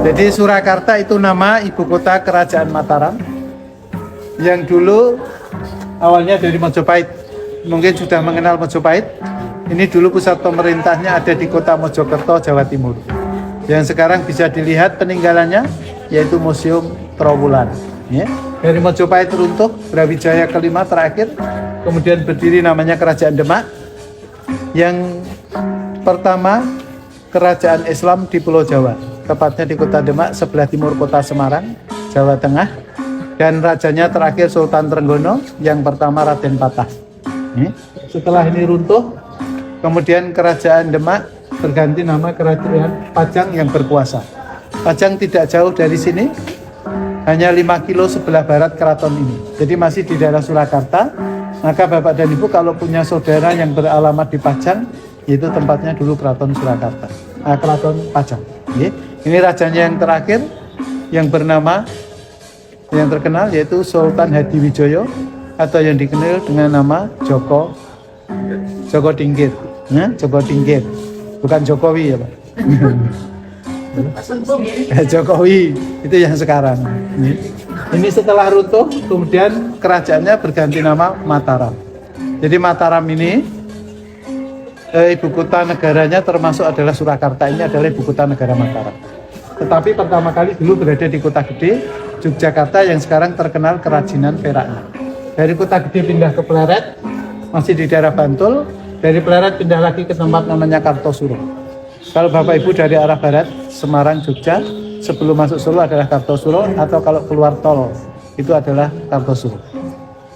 Jadi Surakarta itu nama ibu kota kerajaan Mataram yang dulu awalnya dari Mojopahit. Mungkin sudah mengenal Mojopahit. Ini dulu pusat pemerintahnya ada di kota Mojokerto, Jawa Timur. Yang sekarang bisa dilihat peninggalannya yaitu Museum Trowulan. Ya. Dari Mojopahit runtuh, Brawijaya kelima terakhir, kemudian berdiri namanya Kerajaan Demak. Yang pertama kerajaan Islam di Pulau Jawa, tepatnya di kota Demak, sebelah timur kota Semarang, Jawa Tengah. Dan rajanya terakhir Sultan Trenggono, yang pertama Raden Patah. Setelah ini runtuh, kemudian kerajaan Demak berganti nama Kerajaan Pajang yang berkuasa. Pajang tidak jauh dari sini, hanya 5 kilo sebelah barat keraton ini. Jadi masih di daerah Surakarta. Maka Bapak dan Ibu kalau punya saudara yang beralamat di Pajang, itu tempatnya dulu Keraton Surakarta, Keraton Pajang. Ini rajanya yang terakhir yang bernama, yang terkenal yaitu Sultan Hadiwijoyo atau yang dikenal dengan nama Joko Tingkir. Joko Tingkir, bukan Jokowi ya Pak. Jokowi itu yang sekarang. Ini setelah runtuh, kemudian kerajaannya berganti nama Mataram. Jadi Mataram ini ibu kota negaranya termasuk adalah Surakarta, ini adalah ibu kota negara Mataram. Tetapi pertama kali dulu berada di kota gede Yogyakarta yang sekarang terkenal kerajinan peraknya. Dari kota gede pindah ke Pleret, masih di daerah Bantul. Dari Pleret pindah lagi ke tempat namanya Kartosuro. Kalau Bapak Ibu dari arah barat, Semarang, Jogja, sebelum masuk Solo adalah Kartosuro, atau kalau keluar tol itu adalah Kartosuro.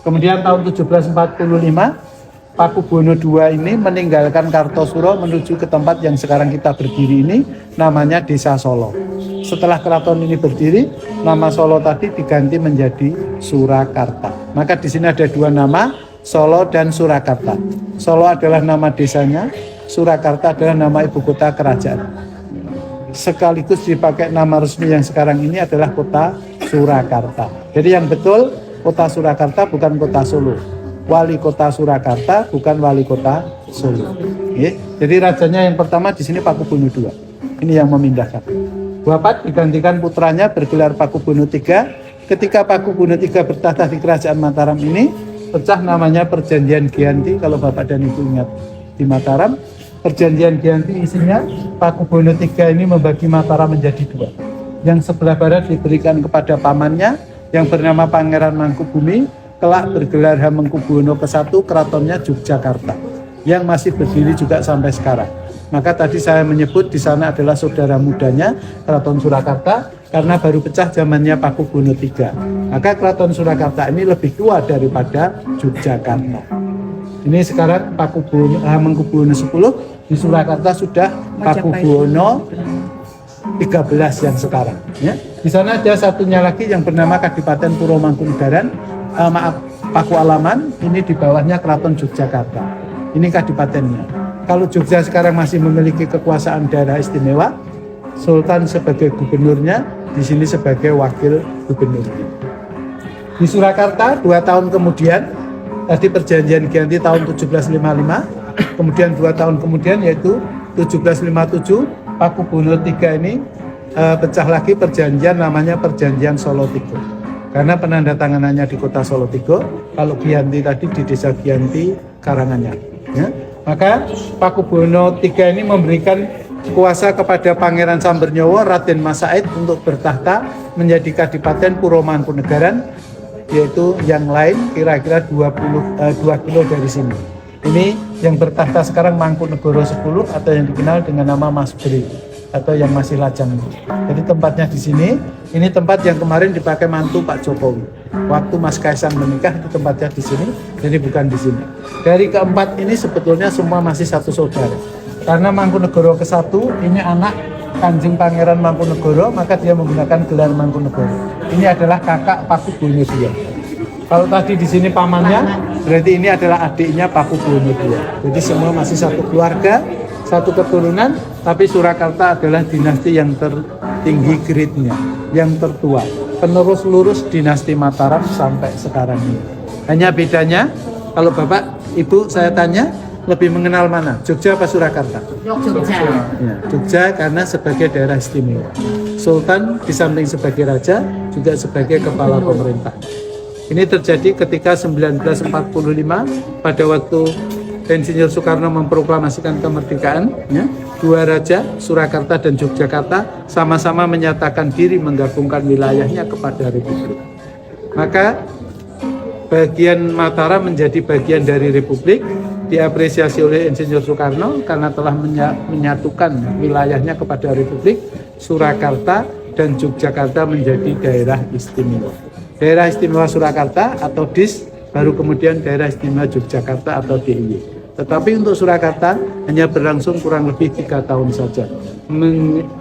Kemudian tahun 1745 Pakubono II ini meninggalkan Kartosuro menuju ke tempat yang sekarang kita berdiri ini, namanya Desa Solo. Setelah keraton ini berdiri, nama Solo tadi diganti menjadi Surakarta. Maka di sini ada dua nama, Solo dan Surakarta. Solo adalah nama desanya, Surakarta adalah nama ibu kota kerajaan. Sekaligus dipakai nama resmi yang sekarang ini adalah kota Surakarta. Jadi yang betul kota Surakarta bukan kota Solo. Wali kota Surakarta bukan wali kota Solo. Jadi rajanya yang pertama di sini Pakubono II. Ini yang memindahkan. Wafat digantikan putranya bergelar Pakubono III. Ketika Pakubono III bertahta di kerajaan Mataram ini, pecah namanya Perjanjian Giyanti. Kalau Bapak dan Ibu ingat di Mataram, Perjanjian Giyanti isinya Pakubono III ini membagi Mataram menjadi dua. Yang sebelah barat diberikan kepada pamannya yang bernama Pangeran Mangkubumi, kelak bergelar Hamengkubuwono ke-1, keratonnya Yogyakarta, yang masih berdiri juga sampai sekarang. Maka tadi saya menyebut di sana adalah saudara mudanya Keraton Surakarta karena baru pecah zamannya Pakubono III. Maka Keraton Surakarta ini lebih tua daripada Yogyakarta. Ini sekarang Hamengkubuwono 10, di Surakarta sudah Pakubuwono 13 yang sekarang. Ya. Di sana ada satunya lagi yang bernama Kadipaten Puro Mangkunegaran, Paku Alaman, ini di bawahnya Keraton Yogyakarta. Ini kadipatennya. Kalau Jogja sekarang masih memiliki kekuasaan daerah istimewa, Sultan sebagai gubernurnya, di sini sebagai wakil gubernurnya. Di Surakarta 2 tahun kemudian, tadi Perjanjian Giyanti tahun 1755, kemudian 2 tahun kemudian yaitu 1757, Pakubono III ini pecah lagi perjanjian namanya Perjanjian Solotigo. Karena penandatanganannya di kota Solotigo, kalau Giyanti tadi di desa Giyanti Karanganyar. Ya. Maka Pakubono III ini memberikan kuasa kepada Pangeran Sambernyowo Raden Mas Said untuk bertahta menjadi Kadipaten Puro Mangkunegaran, yaitu yang lain kira-kira 2 kilo dari sini. Ini yang bertahta sekarang Mangkunegoro 10 atau yang dikenal dengan nama Mas Bri atau yang masih lajang. Jadi tempatnya di sini. Ini tempat yang kemarin dipakai mantu Pak Jokowi. Waktu Mas Kaisang menikah itu tempatnya di sini, jadi bukan di sini. Dari keempat ini sebetulnya semua masih satu saudara. Karena Mangkunegoro ke-1 ini anak Kanjeng Pangeran Mangkunegoro, maka dia menggunakan gelar Mangkunegoro. Ini adalah kakak Pakubono II. Kalau tadi di sini pamannya, berarti ini adalah adiknya Pakubono II. Jadi semua masih satu keluarga, satu keturunan, tapi Surakarta adalah dinasti yang tertinggi grade-nya, yang tertua, penerus lurus dinasti Mataram sampai sekarang ini. Hanya bedanya, kalau Bapak, Ibu saya tanya, lebih mengenal mana? Jogja apa Surakarta? Jogja. Ya, Jogja karena sebagai daerah istimewa. Sultan di samping sebagai raja juga sebagai kepala pemerintah. Ini terjadi ketika 1945 pada waktu Insinyur Soekarno memproklamasikan kemerdekaan, ya, dua raja Surakarta dan Yogyakarta sama-sama menyatakan diri menggabungkan wilayahnya kepada Republik. Maka bagian Mataram menjadi bagian dari Republik, diapresiasi oleh Insinyur Soekarno karena telah menyatukan wilayahnya kepada Republik. Surakarta dan Yogyakarta menjadi daerah istimewa. Daerah istimewa Surakarta atau DIS, baru kemudian daerah istimewa Yogyakarta atau DIY. Tetapi untuk Surakarta hanya berlangsung kurang lebih 3 tahun saja,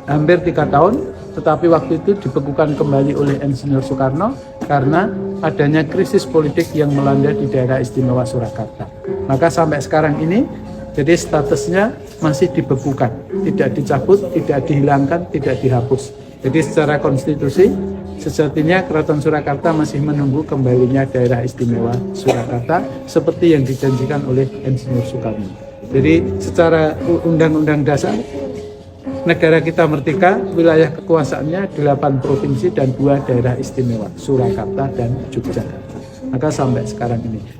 hampir 3 tahun. Tetapi waktu itu dibekukan kembali oleh Insinyur Soekarno karena adanya krisis politik yang melanda di daerah istimewa Surakarta. Maka sampai sekarang ini, jadi statusnya masih dibekukan, tidak dicabut, tidak dihilangkan, tidak dihapus. Jadi secara konstitusi, sejatinya Keraton Surakarta masih menunggu kembalinya daerah istimewa Surakarta seperti yang dijanjikan oleh Insinyur Soekarno. Jadi secara undang-undang dasar, negara kita merdeka, wilayah kekuasaannya 8 provinsi dan 2 daerah istimewa, Surakarta dan Yogyakarta. Maka sampai sekarang ini.